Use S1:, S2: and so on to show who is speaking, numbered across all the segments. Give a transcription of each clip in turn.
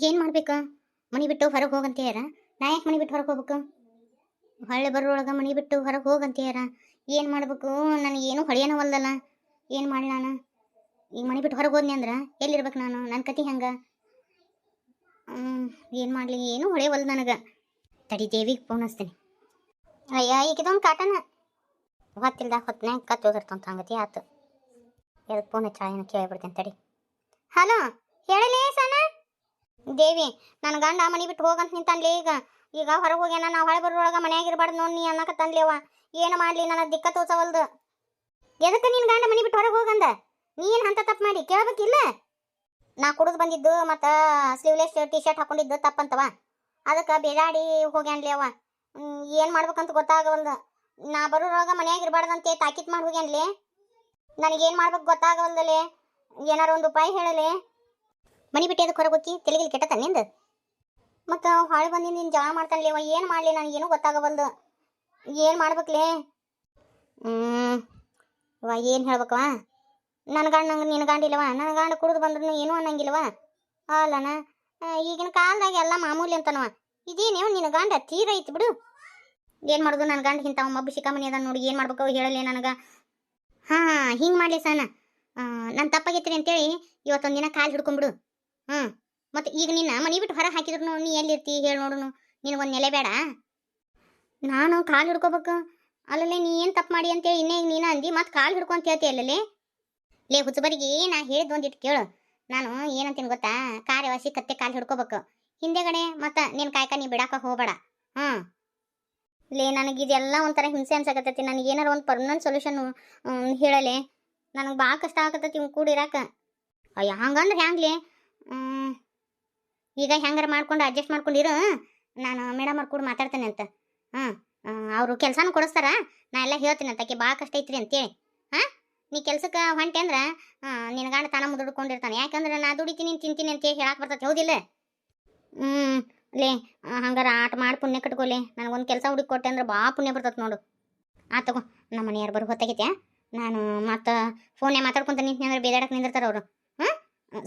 S1: ಈಗೇನು ಮಾಡ್ಬೇಕು? ಮನೆ ಬಿಟ್ಟು ಹೊರಗೆ ಹೋಗಂತೀಯಾರ? ನಾ ಯಾಕೆ ಮನೆ ಬಿಟ್ಟು ಹೊರಗೆ ಹೋಗ್ಬೇಕು? ಹೊಳ್ಳಿ ಬರೋಳಗೆ ಮನೆ ಬಿಟ್ಟು ಹೊರಗೆ ಹೋಗಂತೀಯಾರ? ಏನು ಮಾಡ್ಬೇಕು? ನನಗೇನು ಹೊಳೆಯನವಲ್ದಲ್ಲ. ಏನು ಮಾಡಲಿ ನಾನು? ಈಗ ಮನೆ ಬಿಟ್ಟು ಹೊರಗೆ ಹೋದ್ನಿ ಅಂದ್ರೆ ಎಲ್ಲಿರ್ಬೇಕು ನಾನು? ನನ್ನ ಕತಿ ಹೆಂಗೆ? ಏನು ಮಾಡಲಿ? ಏನು ಹೊಳೆಯವಲ್ದು ನನಗೆ. ತಡಿ ದೇವಿಗೆ ಫೋನ್ ಹಚ್ತೀನಿ. ಅಯ್ಯ ಈಗಿದೊಂದು ಕಾಟನ ಹೊತ್ತಿಲ್ದಾಗ ಹೊತ್ತನೇ ಕತ್ತು ಹೋಗಿರ್ತಂತ ಹಂಗತಿ ಆತು. ಎದಕ್ಕೆ ಫೋನ್ ಹಚ್ಚಾಳ ಕೇಳಿಬಿಡ್ತೇನೆ ತಡಿ. ಹಲೋ, ಹೇಳಲೇ ಸಣ್ಣ ದೇವಿ. ನನ್ನ ಗಂಡ ಮನೆ ಬಿಟ್ಟು ಹೋಗಂತ ನಿಂತನ್ಲಿ. ಈಗ ಹೊರಗೆ ಹೋಗ್ಯಾನ. ನಾವು ಹೊಳೆ ಬರೋಳಗೆ ಮನೆಯಾಗಿರ್ಬಾರ್ದು ನೋಡಿ ನೀ ಅನ್ನಕತ್ತನ್ಲೇವ. ಏನು ಮಾಡಲಿ? ನನ್ನ ದಿಕ್ಕ ತೋಚವಲ್ದು. ಎದಕ್ಕೆ ನಿನ್ನ ಗಂಡ ಮನೆ ಬಿಟ್ಟು ಹೊರಗೆ ಹೋಗಂದ? ನೀನು ಅಂತ ತಪ್ಪು ಮಾಡಿ ಕೇಳ್ಬೇಕಿಲ್ಲ? ನಾ ಕುಡಿದು ಬಂದಿದ್ದು ಮತ್ತು ಸ್ಲೀವ್ಲೆಸ್ ಟಿ ಶರ್ಟ್ ಹಾಕೊಂಡಿದ್ದು ತಪ್ಪಂತವ. ಅದಕ್ಕೆ ಬೇಡಾಡಿ ಹೋಗ್ಯಾನ್ಲಿ. ಏನು ಮಾಡ್ಬೇಕಂತ ಗೊತ್ತಾಗವಲ್ದು. ನಾ ಬರೋರೊಳಗೆ ಮನೆಯಾಗಿರ್ಬಾರ್ದಂತೆ ತಾಕೀತ್ ಮಾಡಿ ಹೋಗ್ಯಾನ್ಲಿ. ನನಗೇನು ಮಾಡ್ಬೇಕು ಗೊತ್ತಾಗವಲ್ದಲೆ. ಏನಾರು ಒಂದು ಉಪಾಯ ಹೇಳಲೆ. ಮನೆ ಬಿಟ್ಟು ಅದಕ್ಕೆ ಹೊರಗೆ ಹೋಗಿ ತೆಲಿಗಿಲಿ ಕೆಟ್ಟತ್ತ ನಿಂದು. ಮತ್ತು ಹೊಳೆ ಬಂದು ನೀನು ಜಗಳ ಮಾಡ್ತಾನಲೇವ. ಏನು ಮಾಡಲಿ? ನನಗೇನು ಗೊತ್ತಾಗವಲ್ದು. ಏನು ಮಾಡ್ಬೇಕಲೇ? ಏನು ಹೇಳ್ಬೇಕವ? ನನ್ನ ಗಂಡ ನಂಗೆ ನಿನ್ನ ಗಂಡ ಇಲ್ಲವ. ನನ್ನ ಗಂಡ ಕುಡಿದು ಬಂದ್ರೂ ಏನೂ ಅನ್ನಂಗಿಲ್ಲವ. ಅಲ್ಲನ ಈಗಿನ ಕಾಲದಾಗ ಎಲ್ಲ ಮಾಮೂಲಿ ಅಂತನವ. ಇದೇನೇವ ನಿನ್ನ ಗಂಡ ತೀರ ಐತಿ ಬಿಡು. ಏನು ಮಾಡೋದು? ನನ್ನ ಗಂಡ ಇಂಥವ ಮಬ್ಬು ಶಿಖಾಮಣಿ ಅದ ನೋಡಿ. ಏನು ಮಾಡ್ಬೇಕು ಹೇಳಲಿ ನನಗೆ. ಹಾಂ ಹಿಂಗೆ ಮಾಡಲಿ ಸಣ್ಣ. ನನ್ನ ತಪ್ಪಾಗೈತ್ರಿ ಅಂತೇಳಿ ಇವತ್ತೊಂದು ದಿನ ಕಾಲು ಹಿಡ್ಕೊಂಬಿಡು. ಮತ್ತು ಈಗ ನಿನ್ನ ಮನೆ ಬಿಟ್ಟು ಹೊರಗೆ ಹಾಕಿದ್ರು ನೀ ಎಲ್ಲಿರ್ತಿ ಹೇಳಿ ನೋಡುನು. ನಿನಗೊಂದು ನೆಲೆ ಬೇಡ? ನಾನು ಕಾಲು ಹಿಡ್ಕೋಬೇಕು ಅಲ್ಲಲ್ಲೇ. ನೀ ಏನು ತಪ್ಪು ಮಾಡಿ ಅಂತೇಳಿ ಇನ್ನೇ ಈಗ ನೀನು ಅಂದು ಮತ್ತು ಕಾಲು ಹಿಡ್ಕೊಂತ ಹೇಳ್ತಿ ಅಲ್ಲಲ್ಲೇ. ಲೇ ಹುಚ್ಚಬರಿಗೆ ನಾ ಹೇಳಿದ್ದು ಒಂದಿಟ್ಟು ಕೇಳು. ನಾನು ಏನಂತೀನಿ ಗೊತ್ತಾ? ಕಾರ್ಯವಾಸಿ ಕತ್ತೆ ಕಾಲು ಹಿಡ್ಕೋಬೇಕು ಹಿಂದೆಗಡೆ. ಮತ್ತು ನಿನ್ನ ಕಾಯ್ಕ ನೀ ಬಿಡಾಕ ಹೋಗಬೇಡ. ಲೇ ನನಗಿದೆಲ್ಲ ಒಂಥರ ಹಿಂಸೆ ಅನ್ಸಕತ್ತೈತಿ. ನನಗೆ ಏನಾರು ಒಂದು ಪರ್ಮನೆಂಟ್ ಸೊಲ್ಯೂಷನ್ನು ಹೇಳಲೆ. ನನಗೆ ಭಾಳ ಕಷ್ಟ ಆಗತ್ತೈತಿ ಇವ್ನು ಕೂಡಿರಾಕ. ಅಯ್ಯ ಹಂಗಂದ್ರೆ ಹ್ಯಾಂಗ್ಲಿ? ಈಗ ಹೆಂಗಾರ ಮಾಡ್ಕೊಂಡು ಅಡ್ಜಸ್ಟ್ ಮಾಡ್ಕೊಂಡಿರು. ನಾನು ಮೇಡಮ್ ಅವ್ರು ಕೂಡ ಮಾತಾಡ್ತೇನೆ ಅಂತ. ಅವರು ಕೆಲಸನೂ ಕೊಡಿಸ್ತಾರ. ನಾ ಎಲ್ಲ ಹೇಳ್ತೀನಿ ಅಂತ. ಆಕೆ ಭಾಳ ಕಷ್ಟ ಐತ್ರಿ ಅಂತೇಳಿ. ನೀ ಕೆಲ್ಸಕ್ಕೆ ಹೊಂಟೆ ಅಂದ್ರೆ ನಿನ್ನ ಗಂಡ ತಾನ ಮುದುಡ್ಕೊಂಡಿರ್ತಾನೆ. ಯಾಕಂದ್ರೆ ನಾ ದುಡಿತೀನಿ ತಿಂತೀನಿ ಅಂತೇಳಿ ಹೇಳಕ್ಕೆ ಬರ್ತೈತೆ, ಹೌದಿಲ್ಲ? ಲೇ ಹಂಗಾರ ಆಟ ಮಾಡಿ ಪುಣ್ಯ ಕಟ್ಕೊಲೆ. ನನಗೊಂದು ಕೆಲಸ ಹುಡುಕಿ ಕೊಟ್ಟೆ ಅಂದ್ರೆ ಭಾಳ ಪುಣ್ಯ ಬರ್ತೈತೆ ನೋಡು. ತಗೋ, ನಮ್ಮ ಮನೆಯಾರು ಬರೋ ಹೊತ್ತಾಗೈತೆ. ನಾನು ಮತ್ತು ಫೋನ್ನೇ ಮಾತಾಡ್ಕೊಂತ ನಿಂತೀನಿ ಅಂದ್ರೆ ಬೇದಾಡಕ್ಕೆ ನಿಂದಿರ್ತಾರೆ ಅವರು.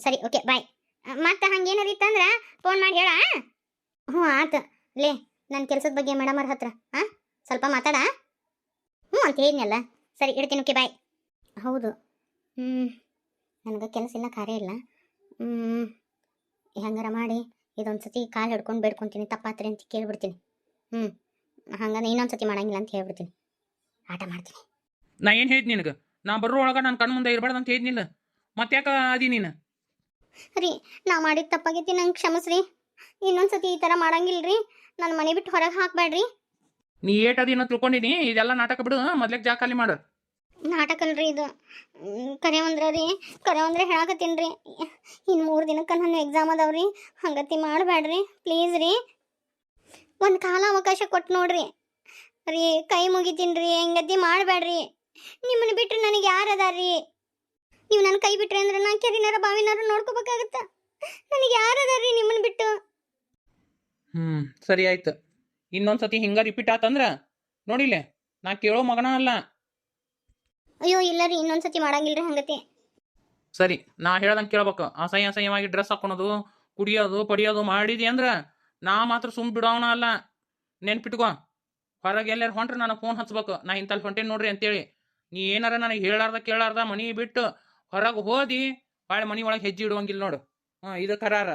S1: ಸರಿ, ಓಕೆ, ಬಾಯ್. ಮತ್ತು ಹಂಗೇನಾರು ಇತ್ತಂದ್ರೆ ಫೋನ್ ಮಾಡಿ ಹೇಳ. ಆತು. ಲೇ ನನ್ನ ಕೆಲಸದ ಬಗ್ಗೆ ಮೇಡಮ್ ಅವ್ರ ಹತ್ರ ಸ್ವಲ್ಪ ಮಾತಾಡ. ಅಂತ ಹೇಳಿದ್ನಲ್ಲ. ಸರಿ, ಇಡ್ತೀನಿ. ಓಕೆ, ಬಾಯ್. ಹೌದು. ನನಗೆ ಕೆಲಸ ಇಲ್ಲ, ಕಾರ್ಯ ಇಲ್ಲ. ಹೆಂಗಾರ ಮಾಡಿ ಇದೊಂದು ಸತಿ ಕಾಲು ಹಿಡ್ಕೊಂಡು ಬೇಡ್ಕೊತೀನಿ. ತಪ್ಪಾತ್ರಿ ಅಂತ ಕೇಳ್ಬಿಡ್ತೀನಿ. ಹಂಗಂದ್ರೆ ಇನ್ನೊಂದು ಸತಿ ಮಾಡಂಗಿಲ್ಲ ಅಂತ ಹೇಳ್ಬಿಡ್ತೀನಿ. ಆಟ ಮಾಡ್ತೀನಿ.
S2: ನಾ ಏನು ಹೇಳಿದ್ ನಿನಗೆ? ನಾ ಬರೋ ಒಳಗೆ ನಾನು ಕಣ್ಣು ಮುಂದೆ ಇರಬಾರ್ದು ಅಂತ ಹೇಳಿದ್ನಿಲ್ಲ. ಮತ್ತೆ ಯಾಕೆ ಅದಿ ನೀನು?
S1: ರೀ ನಾ ಮಾಡಿದ ತಪ್ಪಾಗೈತಿ, ನಂಗೆ ಕ್ಷಮಿಸ್ರಿ. ಇನ್ನೊಂದು ಸತಿ ಈ ಥರ ಮಾಡಂಗಿಲ್ರಿ. ನನ್ನ ಮನೆ ಬಿಟ್ಟು ಹೊರಗೆ ಹಾಕಬೇಡ್ರಿ.
S2: ನೀ ಏಟದೇನೋ ತಿಳ್ಕೊಂಡಿನಿ. ಇದೆಲ್ಲ ನಾಟಕ ಬಿಡು. ಮೊದ್ಲಿಗೆ ಜಾಗ ಖಾಲಿ ಮಾಡು.
S1: ನಾಟಕ ಅಲ್ರಿ ಇದು. ಕರೆ ಅಂದ್ರೆ ಹೇಳಕತ್ತೀನಿ ರೀ. ಇನ್ನು 3 ದಿನಕ್ಕೆ ನನ್ನ ಎಕ್ಸಾಮ್ ಅದಾವ್ರಿ. ಹಂಗತಿ ಮಾಡಬೇಡ್ರಿ ಪ್ಲೀಸ್ ರೀ. ಒಂದು ಕಾಲ ಅವಕಾಶ ಕೊಟ್ಟು ನೋಡ್ರಿ ರೀ. ಕೈ ಮುಗಿತೀನಿ ರೀ. ಹೆಂಗತಿ ಮಾಡಬೇಡ್ರಿ. ನಿಮ್ಮನ್ನು ಬಿಟ್ಟರೆ ನನಗೆ ಯಾರು ಅದಾರ್ರಿ? ನೀವು ನನ್ನ ಕೈ ಬಿಟ್ರಿ ಅಂದ್ರೆ ನಾನು ಕೆರಿನಾರ ಬಾವಿನಾರ ನೋಡ್ಕೋಬೇಕಾಗತ್ತ. ನನಗೆ ಯಾರು ಅದಾರ್ರಿ ನಿಮ್ಮನ್ನು ಬಿಟ್ಟು?
S2: ಸರಿ ಆಯ್ತು. ಇನ್ನೊಂದು ಸತಿ ಹಿಂಗೆ ರಿಪೀಟ್ ಆತಂದ್ರೆ ನೋಡಿಲ್ಲ, ನಾ ಕೇಳೋ ಮಗನ ಅಲ್ಲ.
S1: ಅಯ್ಯೋ ಇಲ್ಲ ರೀ, ಇನ್ನೊಂದು ಸತಿ ಮಾಡಂಗಿಲ್ರಿ ಹಂಗತಿ.
S2: ಸರಿ, ನಾ ಹೇಳ್ದಂಗೆ ಕೇಳ್ಬೇಕು. ಅಸಹ್ಯವಾಗಿ ಡ್ರೆಸ್ ಹಾಕೊಳೋದು, ಕುಡಿಯೋದು ಪಡಿಯೋದು ಮಾಡಿದಿ ಅಂದ್ರೆ ನಾ ಮಾತ್ರ ಸುಮ್ ಬಿಡೋವನ ಅಲ್ಲ. ನೆನ್ಪಿಟ್ಕೋ. ಹೊರಗೆ ಎಲ್ಲಾರು ಹೊಂಟ್ರೆ ನನಗೆ ಫೋನ್ ಹಚ್ಬೇಕು. ನಾ ಇಂತಲ್ಲಿ ಹೊಂಟೇನಿ ನೋಡ್ರಿ ಅಂತೇಳಿ. ನೀ ಏನಾರ ನನಗೆ ಹೇಳಾರ್ದ ಕೇಳಾರ್ದ ಮನೆ ಬಿಟ್ಟು ಹೊರಗೆ ಹೋದಿ ಬಾಳೆ ಮನೆ ಒಳಗೆ ಹೆಜ್ಜೆ ಇಡುವಂಗಿಲ್ಲ ನೋಡು. ಇದು ಕರಾರ.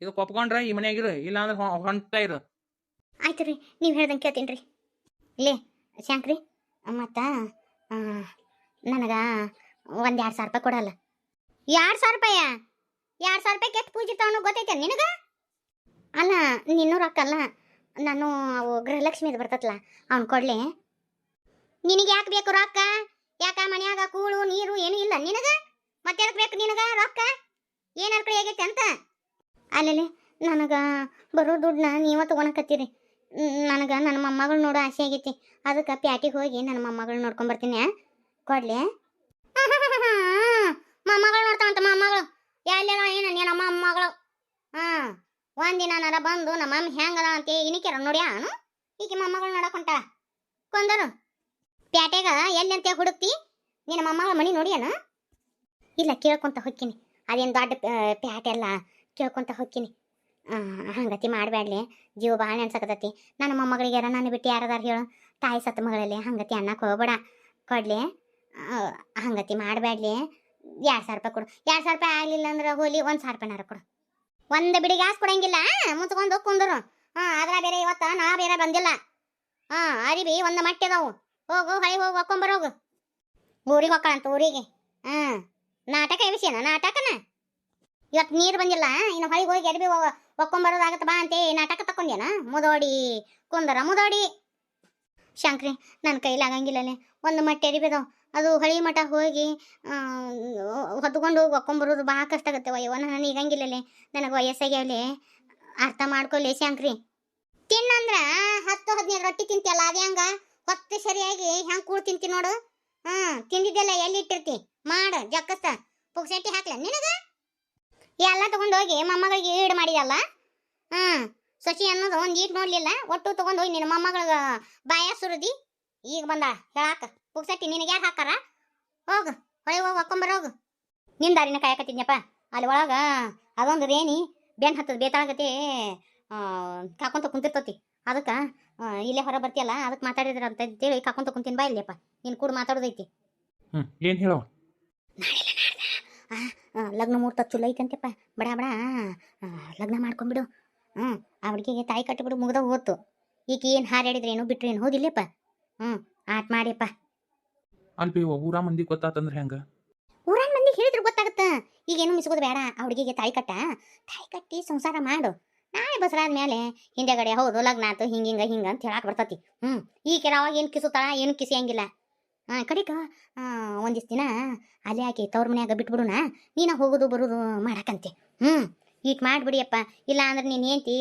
S2: ಇದು ಒಪ್ಕೊಂಡ್ರೆ ಈ ಮನೆಯಾಗಿರು, ಇಲ್ಲಾಂದ್ರೆ ಹೊಂಟ ಇರು.
S1: ಆಯ್ತು ರೀ, ನೀವು ಹೇಳ್ದಂಗೆ ಕೇಳ್ತೀನಿ ರೀ. ಇಲ್ಲೇ ಶಾಂಕ್ರಿ, ಮತ್ತು ನನಗೆ ಒಂದು 2,000 ರೂಪಾಯಿ ಕೊಡಲ್ಲ. 2,000 ರೂಪಾಯ? 2,000 ರೂಪಾಯಿ ಕೆಟ್ಟು ಪೂಜೆ ತಗೊಂಡು ಗೊತ್ತೈತೆ ನಿನಗೆ? ಅಲ್ಲ, ನಿನ್ನೂ ರೊಕ್ಕ ಅಲ್ಲ, ನಾನು ಅವು ಗೃಹಲಕ್ಷ್ಮಿದು ಬರ್ತತ್ಲ ಅವ್ನು ಕೊಡಲಿ. ನಿನಗೆ ಯಾಕೆ ಬೇಕು ರೊಕ್ಕ? ಯಾಕ ಮನ್ಯಾಗ ಕೂಳು ನೀರು ಏನೂ ಇಲ್ಲ ನಿನಗೆ? ಮತ್ತೆ ಯಾಕೆ ಬೇಕು ನಿನಗೆ ರೊಕ್ಕ? ಏನಾರು ಕಡೆ ಆಗೈತೆ ಅಂತ? ಅಲ್ಲಲ್ಲಿ ನನಗೆ ಬರೋ ದುಡ್ಡನ್ನ ನೀವೇ ತೊಗೊಳಕತ್ತೀರಿ. ನನಗೆ ನನ್ನ ಮೊಮ್ಮಗಳು ನೋಡೋ ಆಸೆ ಆಗೈತಿ. ಅದಕ್ಕೆ ಪ್ಯಾಟಿಗೆ ಹೋಗಿ ನನ್ನ ಮೊಮ್ಮಗಳು ನೋಡ್ಕೊಂಬರ್ತೀನಿ. ಕೊಡ್ಲಿ? ಮೊಮ್ಮಗಳು ನೋಡ್ತಾವಂತ. ಮೊಮ್ಮಗಳು ಎಲ್ಲ ಏನು ನಿನ್ನ ಮೊಮ್ಮಗಳು? ಒಂದಿನಾರ ಬಂದು ನಮ್ಮ ಅಮ್ಮ ಹೆಂಗದ ಅಂತ ಇನಿಕ್ಯಾರ ನೋಡ್ಯಾನು? ಈಕೆ ಮೊಮ್ಮಗಳು ನೋಡಕೊಂಟ ಕೊಂದರು ಪ್ಯಾಟ್ಯಾಗ ಎಲ್ಲಿ ಅಂತ ಹುಡುಕ್ತಿ? ನಿನ್ನ ಮೊಮ್ಮಗಳ ಮನೆ ನೋಡ್ಯಾನ? ಇಲ್ಲ, ಕೇಳ್ಕೊಂತ ಹೊಕ್ಕಿನಿ. ಅದೇನು ದೊಡ್ಡ ಪ್ಯಾಟೆಲ್ಲ ಕೇಳ್ಕೊಂತ ಹೊಕ್ಕಿನಿ. ಹಂಗತಿ ಮಾಡಬೇಡ್ಲಿ, ಜೀವ ಭಾಳ ನೆನ್ಸಕತೈತಿ. ನನ್ನ ಮೊಮ್ಮಗಳಿಗೆ ಯಾರ ನಾನು ಬಿಟ್ಟು ಯಾರದಾರ ಹೇಳು, ತಾಯಿ ಸತ್ತ ಮಗಳಲ್ಲಿ ಹಂಗತಿ ಅನ್ನಕ್ಕೆ ಹೋಗ್ಬೇಡ. ಕೊಡ್ಲಿ, ಹಂಗತಿ ಮಾಡಬೇಡ್ಲಿ. 2,000 ರೂಪಾಯಿ ಕೊಡು. 2,000 ರೂಪಾಯಿ ಆಗಲಿಲ್ಲ ಅಂದ್ರೆ ಹೋಲಿ 1,000 ರೂಪಾಯಿನಾರ ಕೊಡು. ಒಂದು ಬಿಡಿ ಗ್ಯಾಸ್ ಕೊಡಂಗಿಲ್ಲ, ಮುಚ್ಕೊಂಡು ಕುಂದರು. ಅದ್ರ ಬೇರೆ ಇವತ್ತ ನಾ ಬೇರೆ ಬಂದಿಲ್ಲ. ಅರಿಬಿ ಒಂದು ಮಟ್ಟಿ ಅದಾವು. ಹೋಗು ಹೊಳಿ ಹೋಗಿ ಹಾಕೊಂಬರೋಗು. ಊರಿಗೆ ಹೊಕ್ಕಳಂತ ಊರಿಗೆ. ನಾಟಕ ವಿಷಯನ ನಾಟಕನ. ಇವತ್ತು ನೀರು ಬಂದಿಲ್ಲ, ಇನ್ನು ಹೊಳಿಗೆ ಹೋಗಿ ಅರಿಬಿ ಒಕ್ಕೊಂಬರೋದಾಗತ್ತ ಬಾ ಅಂತೆ ನಾಟಕ ತಕೊಂಡ್ಯಾನ. ಮುದೋಡಿ ಕುಂದರ ಮುದೋಡಿ. ಶಂಕ್ರಿ, ನನ್ನ ಕೈಲಿ ಆಗಂಗಿಲ್ಲಲೇ. ಒಂದು ಮಟ್ಟೆ ಅರಿಬಿದಾವು, ಅದು ಹೊಳಿ ಮಠ ಹೋಗಿ ಹೊತ್ಕೊಂಡು ಹೋಗಿ ಒಕ್ಕೊಂಬರೋದು ಭಾಳ ಕಷ್ಟ ಆಗತ್ತೆ. ಅಯ್ಯೋ ನಾನು ಈಗಂಗಿಲ್ಲಲೇ, ನನಗೆ ವಯಸ್ಸಾಗ್ಯಾವಲೇ. ಅರ್ಥ ಮಾಡ್ಕೊಲ್ಲೇ ಶಂಕ್ರಿ. ತಿನ್ನಂದ್ರ 10-15 ರೊಟ್ಟಿ ತಿಂತಿಯಲ್ಲ, ಅದೇ ಹಂಗ ಹೊತ್ತು ಸರಿಯಾಗಿ ಹೆಂಗೆ ಕೂಡ್ ತಿಂತಿ ನೋಡು. ತಿಂದಿದ್ದೆಲ್ಲ ಎಲ್ಲಿ ಇಟ್ಟಿರ್ತಿ ಮಾಡು ಜಕ್ಕಸ್ತ. ಪುಕ್ಸೆಟ್ಟಿ ಹಾಕ್ಲ ನಿನಗ ಎಲ್ಲ ತಗೊಂಡೋಗಿ ಮೊಮ್ಮಗಳಿಗೆ ಈಡು ಮಾಡಿದಲ್ಲ. ಸಸಿ ಅನ್ನೋದು ಒಂದು ಈಟ್ ನೋಡ್ಲಿಲ್ಲ, ಒಟ್ಟು ತಗೊಂಡೋಗಿ ನಿನ್ನ ಮೊಮ್ಮಗಳಿಗೆ ಬಾಯ ಸುರುದಿ ಈಗ ಬಂದ ಹೇಳಾಕ. ಪುಕ್ಸೆಟ್ಟಿ ನಿನಗೆ ಯಾರು ಹಾಕಾರ? ಹೋಗು ಹೊಳೆ ಹೋಗಿ ಹಾಕೊಂಬರೋಗು. ನಿನ್ನ ದಾರಿನ ಕಾಯಕತ್ತಿದ್ನಪ್ಪ. ಅಲ್ಲಿ ಒಳಗೆ ಅದೊಂದು ರೇಣಿ ಬೆನ್ ಹತ್ತದ ಬೇತಾಳಗತಿ ಕಾಕೊಂತ ಕುಂತಿರ್ತತಿ. ಅದಕ್ಕೆ ಇಲ್ಲೇ ಹೊರ ಬರ್ತೀಯಲ್ಲ, ಅದಕ್ಕೆ ಮಾತಾಡಿದ್ರ ಅಂತ ಅಂತೇಳಿ ಕಾಕೊಂತ ಕುಂತೀನಿ. ಬಾ ಇಲ್ಲಪ್ಪ, ನೀನು ಕೂಡ ಮಾತಾಡೋದೈತಿ.
S2: ಏನು ಹೇಳೋ?
S1: ಲಗ್ನ ಮುಹೂರ್ತ ಚಲೋ ಐತಂತೆಪ್ಪ. ಬಡ ಬಡ ಲಗ್ನ ಮಾಡ್ಕೊಂಬಿಡು. ಆ ಹುಡುಗಿಗೆ ತಾಯಿ ಕಟ್ಟಿಬಿಡು, ಮುಗ್ದ ಹೋತು. ಈಗ ಏನು ಹಾರಾಡಿದ್ರೇನು ಬಿಟ್ರೇನು ಹೋದಿಲ್ಲಪ್ಪ. ಆಟ ಮಾಡಿಯಪ್ಪ.
S2: ಅಲ್ಬಿ ಊರ ಮಂದಿ ಗೊತ್ತಾತಂದ್ರೆ ಹೆಂಗ?
S1: ಊರಾನ ಮಂದಿ ಹೇಳಿದ್ರು ಗೊತ್ತಾಗತ್ತ. ಈಗೇನು ಮಿಸ್ಕೋದು ಬೇಡ. ಆ ಹುಡುಗಿಗೆ ತಾಯಿ ಕಟ್ಟಿ ಸಂಸಾರ ಮಾಡು. ನಾಳೆ ಬಸರಾದ ಮೇಲೆ ಹಿಂದೆಗಡೆ ಹೌದು ಲಗ್ನ ಆತು ಹಿಂಗ ಅಂತ ಹೇಳಕ್ ಬರ್ತತಿ. ಈ ಕೆಲ ಅವಾಗ ಏನು ಕಿಸುತ್ತಾಳ, ಏನು ಕಿಸಿಯಂಗಿಲ್ಲ. ಕಡಿಕ ಒಂದಿಷ್ಟು ದಿನ ಅಲ್ಲೇ ಹಾಕಿ ತವ್ರ ಮನ್ಯಾಗ ಬಿಟ್ಬಿಡುನ, ನೀನು ಹೋಗೋದು ಬರೋದು ಮಾಡಕಂತೆ. ಈಟ್ ಮಾಡಿಬಿಡಿಯಪ್ಪ. ಇಲ್ಲ ಅಂದ್ರೆ ನೀನು ಏಂತಿ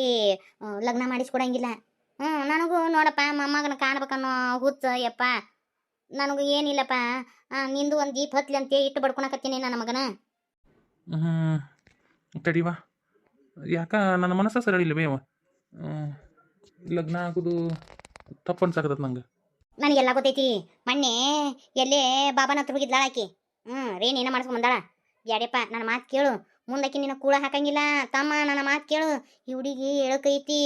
S1: ಲಗ್ನ ಮಾಡಿಸ್ಕೊಡಂಗಿಲ್ಲ. ನನಗೂ ನೋಡಪ್ಪ ಮೊಮ್ಮಗನ ಕಾಣ್ಬೇಕನ್ನೋ ಹುಚ್ಚ ಯಪ್ಪ. ನನಗೂ ಏನಿಲ್ಲಪ್ಪ. ನಿಂದು ಒಂದು ಜೀಪ್ ಹತ್ಲಿ ಅಂತ ಇಟ್ಟು ಬಡ್ಕೊಳಕತ್ತೀನಿ ನನ್ನ ಮಗನ.
S2: ತಡಿವಾ, ಯಾಕ ನನ್ನ ಮನಸ್ಸ ಸರಳಿಲ್ಲ ಬೇವ. ಲಗ್ನ ಆಗೋದು ತಪ್ಪು ಅನ್ಸಾಕತ್ತ ನಂಗೆ.
S1: ನನಗೆಲ್ಲ ಗೊತ್ತೈತಿ. ಮೊನ್ನೆ ಎಲ್ಲೇ ಬಾಬಾನ ಹತ್ರ ಹೋಗಿದ್ಲಾಳ ಆಕಿ. ರೇನೇನ ಮಾಡ್ಸ್ಕೊಂಡ್ ಬಂದಾಳ. ಯಾಡ್ಯಪ್ಪ ನನ್ನ ಮಾತು ಕೇಳು. ಮುಂದಕ್ಕೆ ನಿನ್ನ ಕೂಡ ಹಾಕಂಗಿಲ್ಲ ತಮ್ಮ, ನನ್ನ ಮಾತು ಕೇಳು. ಈ ಹುಡುಗಿ ಎಳಕೈತಿ.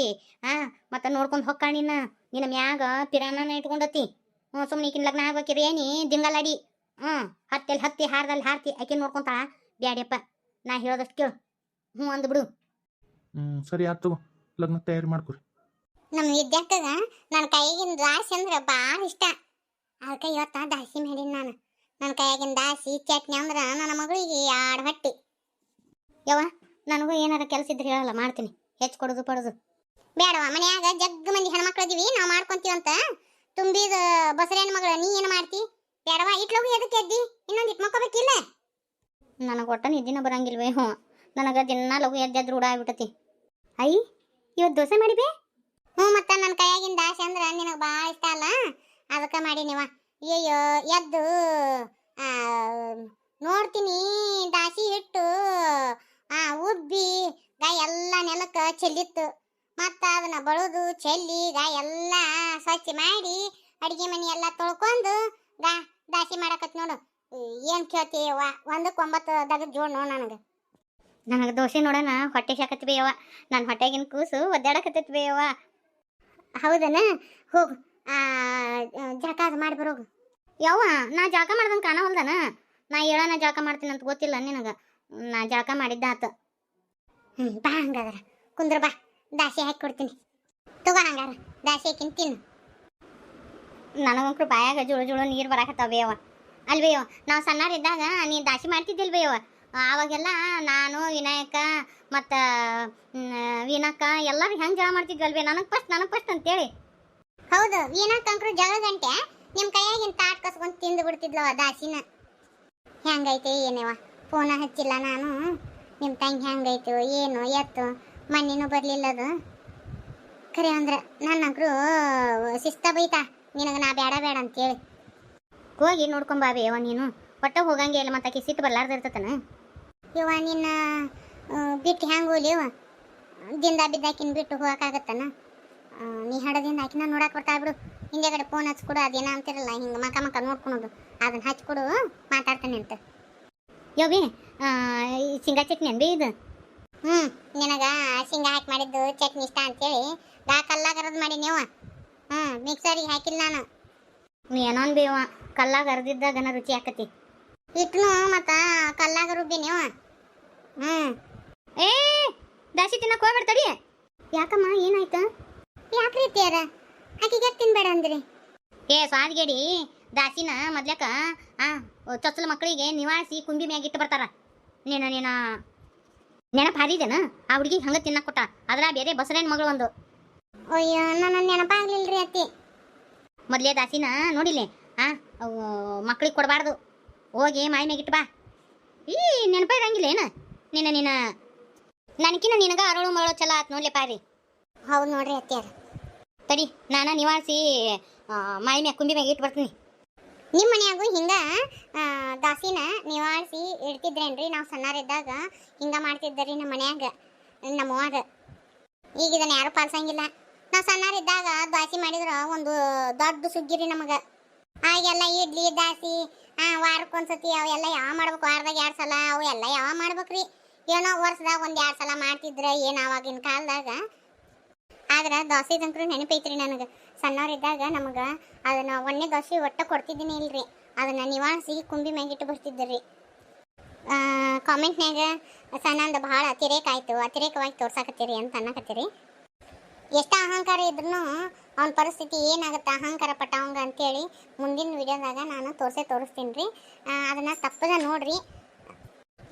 S1: ಮತ್ತೆ ನೋಡ್ಕೊಂಡು ಹೊಕ್ಕ ನಿನ್ನ ಮ್ಯಾಗ ಪಿರಾಣನ ಇಟ್ಕೊಂಡತಿ. ಸುಮ್ಮನೆ ಈಕಿನ ಲಗ್ನ ಆಗ್ಬೇಕಿ ರೇಣಿ ದಿಂಗಲಾಡಿ. ಹತ್ತಿ ಹಾರದಲ್ಲಿ ಹಾರ್ತಿ ಆಕಿನ ನೋಡ್ಕೊಂತಾಳ. ಬ್ಯಾಡ್ಯಪ್ಪ, ನಾ ಹೇಳೋದಷ್ಟು ಕೇಳು. ಅಂದ್ಬಿಡು.
S2: ಸರಿ ಆತು, ಲಗ್ನ ತಯಾರಿ ಮಾಡ್ಕೊರಿ.
S1: ನಮ್ಮ ವಿದ್ಯಾರ್ಥಿಗ ನನ್ನ ಕೈಗಿನ ದಾಸಿ ಅಂದ್ರೆ ಭಾಳ ಇಷ್ಟ. ಅದಕ್ಕೆ ಇವತ್ತ ದಾಸಿ ಮಾಡೀನಿ ನಾನು. ನನ್ನ ಕೈಯಾಗಿನ ದಾಸಿ ಚಟ್ನಿ ಅಂದ್ರೆ ನನ್ನ ಮಗಳಿಗೆ 2 ಹೊಟ್ಟಿ. ಯವ್ವ, ನನಗೂ ಏನಾರ ಕೆಲಸ ಇದ್ರೆ ಹೇಳಲ್ಲ, ಮಾಡ್ತೀನಿ. ಹೆಚ್ಚು ಕೊಡೋದು ಪಡೋದು ಬೇಡವ. ಮನ್ಯಾಗ ಜಗ್ಗ ಮಂದಿ ಹೆಣ್ಮಕ್ಳು ಇದೀವಿ, ನಾವು ಮಾಡ್ಕೊಂತೀವಂತ. ತುಂಬಿದ ಬಸರಿ ಹೆಣ್ಮಗಳು ನೀ ಏನು ಮಾಡ್ತಿ? ಬೇಡವ, ಇಟ್ಲೋಗಿ ಎದಕ್ಕೆ ಎದ್ದಿ? ಇನ್ನೊಂದು ಇಟ್ಟು ಮಕ್ಕೋಬೇಕಿಲ್ಲ. ನನಗೆ ಒಟ್ಟ ನಿದ್ದಿನ ಬರಂಗಿಲ್ವೇ. ನನಗೆ ದಿನ ಲಗು ಎದ್ದು ರೂಢ ಆಗ್ಬಿಟ್ಟತಿ. ಇವತ್ತು ದೋಸೆ ಮಾಡಿಬೇ? ಮತ್ತೆ ನನ್ನ ಕೈಯಾಗಿನ ದಾಸಿ ಅಂದ್ರೆ ನಿನಗೆ ಭಾಳ ಇಷ್ಟ ಅಲ್ಲ, ಅದಕ್ಕೆ ಮಾಡೀನಿವ. ಅಯ್ಯೋ ಎದ್ದು ನೋಡ್ತೀನಿ ದಾಸಿ ಹಿಟ್ಟು ಉಬ್ಬಿ ಗಾಯ ಎಲ್ಲ ನೆಲಕ್ಕೆ ಚೆಲ್ಲಿತ್ತು. ಮತ್ತು ಅದನ್ನ ಬಳುದು ಚೆಲ್ಲಿ ಗಾಯ ಎಲ್ಲ ಸ್ವಚ್ಛ ಮಾಡಿ ಅಡುಗೆ ಮನೆ ಎಲ್ಲ ತೊಳ್ಕೊಂಡು ದಾಸಿ ಮಾಡಕತ್ ನೋಡು. ಏನು ಕೇಳ್ತೀಯವ್ವ? 1-9 ದಗದ ಜೋಡ್ ನೋಡು ನನಗೆ ದೋಸೆ ನೋಡೋಣ ಹೊಟ್ಟೆ ಶಾಕತ್ತಿ ಬೇಯವ್ವ. ನನ್ನ ಹೊಟ್ಟೆಗಿನ ಕೂಸು ಒದ್ದಾಡಕತ್ತೈತಿ ಬೇಯವ್ವ. ಹೌದನ? ಹೋಗು ಜಳಕ ಅದು ಮಾಡಿ ಬರೋಗು. ಯವ್ವ, ನಾ ಜಳಕ ಮಾಡ್ದಂಗೆ ಕಾಣವಲ್ದನ? ನಾ ಹೇಳೋಣ ಜಳಕ ಮಾಡ್ತೀನಿ ಅಂತ ಗೊತ್ತಿಲ್ಲ ನಿನಗೆ. ನಾ ಜಳಕ ಮಾಡಿದ್ದ ಆತು. ಬಾ ಹಂಗಾದ್ರೆ ಕುಂದ್ರ ಬಾ, ದಾಸಿ ಹಾಕಿ ಕೊಡ್ತೀನಿ. ತಗೋ ಹಂಗಾರ ದಾಸಿ ಹಾಕಿನ ತಿನ್ನು. ನನಗಂಕ್ರು ಬಾಯಾಗ ಜುಳು ನೀರು ಬರಾಕತ್ತಾವ ಬೇಯವ್ವ. ಅಲ್ವೇಯವ, ನಾವು ಸಣ್ಣರಿದ್ದಾಗ ನೀನು ದಾಸಿ ಮಾಡ್ತಿದ್ದಿಲ್ವೇಯವ? ಆವಾಗೆಲ್ಲ ನಾನು ವಿನಾಯಕ ಮತ್ತು ವೀನಕ್ಕ ಎಲ್ಲರೂ ಹೆಂಗೆ ಜಗಳ ಮಾಡ್ತಿದ್ವಲ್ವೇ? ನನಗೆ ಫಸ್ಟ್ ಅಂತೇಳಿ. ಹೌದು, ವೀನಕ್ಕ ಅಂಕರು ಜಗಳ ಗಂಟೆ ನಿಮ್ಮ ಕೈಯಾಗಿನ ತಾಟ್ ಕಸ್ಕೊಂಡು ತಿಂದು ಬಿಡ್ತಿದ್ಲವ ದಾಸಿನ. ಹೆಂಗೈತೆ ಏನೇವ? ಫೋನ ಹಚ್ಚಿಲ್ಲ ನಾನು. ನಿಮ್ಮ ತಂಗಿ ಹೆಂಗೈತು ಏನು ಎತ್ತು ಮಣ್ಣಿನೂ ಬರಲಿಲ್ಲದು. ಖರೆ ಅಂದ್ರೆ ನನ್ನಂಕರು ಶಿಸ್ತ ಬೈತಾ ನಿನಗೆ ನಾ ಬೇಡ ಅಂತೇಳಿ. ಹೋಗಿ ನೋಡ್ಕೊಂಬಾವೆ ಯವ್ವ ನೀನು. ಒಟ್ಟ ಹೋಗಂಗೆ ಇಲ್ಲ, ಮತ್ತೆ ಸಿಟ್ಟು ಬರ್ಲಾರ್ದು ಇರ್ತತನ. ಯವ್ವ ನಿನ್ನ ಬಿಟ್ಟು ಹೆಂಗೆ ಹೋಲಿಯವ? ದಿಂದ ಬಿದ್ದಾಕಿನ ಬಿಟ್ಟು ಹೋಗೋಕ್ಕಾಗತ್ತನ? ನೀ ಹಡದಿಂದ ಆಕಿನ ನೋಡಕ್ಕೆ ಬರ್ತಾ ಬಿಡು. ಹಿಂದೆಗಡೆ ಫೋನ್ ಹಚ್ಕೊಡು, ಅದೇನ ಅಂತಿರಲ್ಲ ಹಿಂಗೆ ಮಕ ನೋಡ್ಕೊಳೋದು, ಅದನ್ನ ಹಚ್ಕೊಡು, ಮಾತಾಡ್ತಾನೆ ಅಂತ. ಯವ್ವಿ ಶೇಂಗಾ ಚಟ್ನಿ ಅನ್ಬಿ ಇದು? ಹ್ಞೂ ನಿನಗೆ ಶೇಂಗಾ ಹಾಕಿ ಮಾಡಿದ್ದು ಚಟ್ನಿ ಇಷ್ಟ ಅಂತೇಳಿ ಕಲ್ಲಾಗ ಅರದು ಮಾಡಿ ನೀವು ಮಿಕ್ಸರಿಗೆ ಹಾಕಿಲ್ಲ ನಾನು ಏನೊಂದು ಬೇವ ಕಲ್ಲಾಗ ಅರ್ದಿದ್ದಾಗನ ರುಚಿ ಆಕತಿ ಹಿಟ್ಟನು ಮತ್ತು ಕಲ್ಲಾಗ ರುಬ್ಬಿ ನೀವು ಏ ದಾಸಿ ತಿನ್ನಕ್ಕೆ ಹೋಗ್ಬೇಡ ತಡಿ ಯಾಕಮ್ಮ ಏನಾಯ್ತು ಯಾಕ್ರಿ ಅತ್ತಿಯಾರ ಆಕಿಗೆ ತಿನ್ಬೇಡ ಅಂದ್ರಿ ಏ ಸ್ವಾದಿಗೇಡಿ ದಾಸಿನ ಮೊದ್ಲಕ ಚೊಚ್ಚಲ ಮಕ್ಕಳಿಗೆ ನಿವಾಳಿಸಿ ಕುಂಬಿ ಮ್ಯಾಗ ಇಟ್ಟು ಬರ್ತಾರ ನೀನ ನೆನಪು ಹಾರಿದೇನ ಆ ಹುಡುಗಿಗೆ ಹಂಗೆ ತಿನ್ನಕ್ಕೆ ಕೊಟ್ಟ ಅದ್ರ ಬೇರೆ ಬಸರೇನ್ ಮಗಳು ಒಂದು ಅಯ್ಯೋ ನನ್ನ ನೆನಪಾಗ್ಲಿಲ್ರಿ ಅತ್ತಿ ಮೊದಲೇ ದಾಸಿನ ನೋಡಿಲ್ಲ ಮಕ್ಳಿಗೆ ಕೊಡಬಾರ್ದು ಹೋಗಿ ಮಾಯಿ ಮ್ಯಾಗ ಇಟ್ಟು ಬಾ ಈ ನೆನಪ ಇರಂಗಿಲ್ಲ ಏನ ನಿನ್ನ ನನಕಿನ ನಿನಗ ಅರಳು ಮರಳು ಚಲ ಆತ್ ನೋಡ್ಲಿ ಪಾರಿ ಹೌದು ನೋಡ್ರಿ ಅತ್ಯಾರ ತಡಿ ನಾನು ನಿವಾಳಿಸಿ ಮಾಯಿ ಮ್ಯಾಗ ಕುಂಬಿ ಮ್ಯಾಗ ಇಟ್ಟು ಬರ್ತೀನಿ ನಿಮ್ಮ ಮನ್ಯಾಗೂ ಹಿಂಗ ದಾಸಿನ ನಿವಾಳಿಸಿ ಇಡ್ತಿದ್ರೇನ್ರಿ ನಾವು ಸಣ್ಣರಿದ್ದಾಗ ಹಿಂಗ ಮಾಡ್ತಿದ್ದರಿ ನಮ್ಮ ಮನ್ಯಾಗ ನಮ್ಮವ್ವಾಗ ಈಗ ಇದನ್ನ ಯಾರು ಪಾಲ್ಸಂಗಿಲ್ಲ ನಾವು ಸಣ್ಣರಿದ್ದಾಗ ದಾಸಿ ಮಾಡಿದ್ರ ಒಂದು ದೊಡ್ಡ ಸುಗ್ಗಿರಿ ನಮಗೆ ಆಗೆಲ್ಲ ಇಡ್ಲಿ ದಾಸಿ ವಾರಕ್ಕೊಂದ್ಸತಿ ಅವೆಲ್ಲ ಯಾವ ಮಾಡ್ಬೇಕು ವಾರದಾಗ 2 ಸಲ ಅವು ಎಲ್ಲ ಯಾವ ಮಾಡ್ಬೇಕ್ರಿ ಏನೋ ವರ್ಷದಾಗ 1-2 ಸಲ ಮಾಡ್ತಿದ್ರ ಏನು ಆವಾಗಿನ ಕಾಲದಾಗ ಆದ್ರೆ ದೋಸೆದಂಕ್ರು ನೆನಪೈತ್ರಿ ನನಗೆ ಸಣ್ಣವರಿದ್ದಾಗ ನಮಗೆ ಅದನ್ನ 1ನೇ ದೋಸೆ ಒಟ್ಟ ಕೊಡ್ತಿದ್ದೀನಿ ಇಲ್ರಿ ಅದನ್ನ ನಿವಾಳಿಸಿ ಕುಂಬಿ ಮ್ಯಾಗಿಟ್ಟು ಬರ್ತಿದ್ರಿ ಕಾಮೆಂಟ್ನಾಗ ಸಣ್ಣಂದು ಭಾಳ ಅತಿರೇಕವಾಗಿ ತೋರ್ಸಾಕತ್ತೀರಿ ಅಂತ ಅನ್ನಕತ್ತೀರಿ ಎಷ್ಟು ಅಹಂಕಾರ ಇದ್ರೂ ಅವನ ಪರಿಸ್ಥಿತಿ ಏನಾಗುತ್ತೆ ಅಹಂಕಾರ ಪಟ್ಟವಂಗ ಅಂತೇಳಿ ಮುಂದಿನ ವಿಡಿಯೋದಾಗ ನಾನು ತೋರಿಸ್ತೀನಿ ರೀ ಅದನ್ನು ತಪ್ಪದ ನೋಡ್ರಿ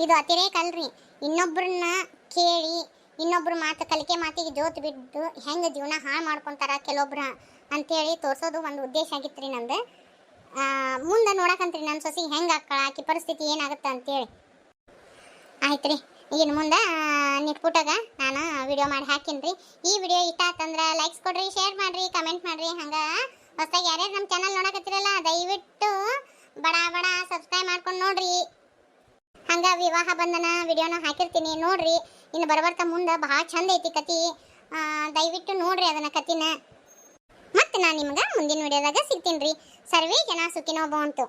S1: ಇದು ಅತಿರೇಕ ಅಲ್ರಿ ಇನ್ನೊಬ್ಬರನ್ನ ಕೇಳಿ ಇನ್ನೊಬ್ರು ಕಲಿಕೆ ಮಾತಿಗೆ ಜೋತು ಬಿದ್ದು ಹೆಂಗೆ ಜೀವನ ಹಾಳು ಮಾಡ್ಕೊತಾರ ಕೆಲವೊಬ್ರು ಅಂತೇಳಿ ತೋರಿಸೋದು ಒಂದು ಉದ್ದೇಶ ಆಗಿತ್ತು ರೀ ನಂದು ಮುಂದೆ ನೋಡಕಂತ್ರಿ ನನ್ನ ಸೊಸಿ ಹೆಂಗೆ ಆಕಳ ಆಕಿ ಪರಿಸ್ಥಿತಿ ಏನಾಗುತ್ತೆ ಅಂತೇಳಿ ಆಯ್ತು ರೀ ಇನ್ನು ಮುಂದೆ ನಿಟ್ಪುಟಾಗ ನಾನು ವಿಡಿಯೋ ಮಾಡಿ ಹಾಕಿನಿ ರೀ ಈ ವಿಡಿಯೋ ಇಷ್ಟ ಆತಂದ್ರೆ ಲೈಕ್ಸ್ ಕೊಡ್ರಿ ಶೇರ್ ಮಾಡಿರಿ ಕಮೆಂಟ್ ಮಾಡಿರಿ ಹಂಗೆ ಹೊಸದಾಗಿ ಯಾರ್ಯಾರು ನಮ್ಮ ಚಾನಲ್ ನೋಡಕತ್ತಿರಲ್ಲ ದಯವಿಟ್ಟು ಬಡ ಸಬ್ಸ್ಕ್ರೈಬ್ ಮಾಡ್ಕೊಂಡು ನೋಡ್ರಿ ಹಂಗೆ ವಿವಾಹ ಬಂಧನ ವಿಡಿಯೋನ ಹಾಕಿರ್ತೀನಿ ನೋಡ್ರಿ ಇನ್ನು ಬರ್ತಾ ಮುಂದೆ ಭಾಳ ಚಂದ ಐತಿ ಕತಿ ದಯವಿಟ್ಟು ನೋಡ್ರಿ ಅದನ್ನ ಕತಿನ ಮತ್ತೆ ನಾನು ನಿಮ್ಗೆ ಮುಂದಿನ ವಿಡಿಯೋದಾಗ ಸಿಗ್ತೀನಿ ರೀ ಸರ್ವೇ ಜನ ಸುಖಿನೋ ಭವಂತು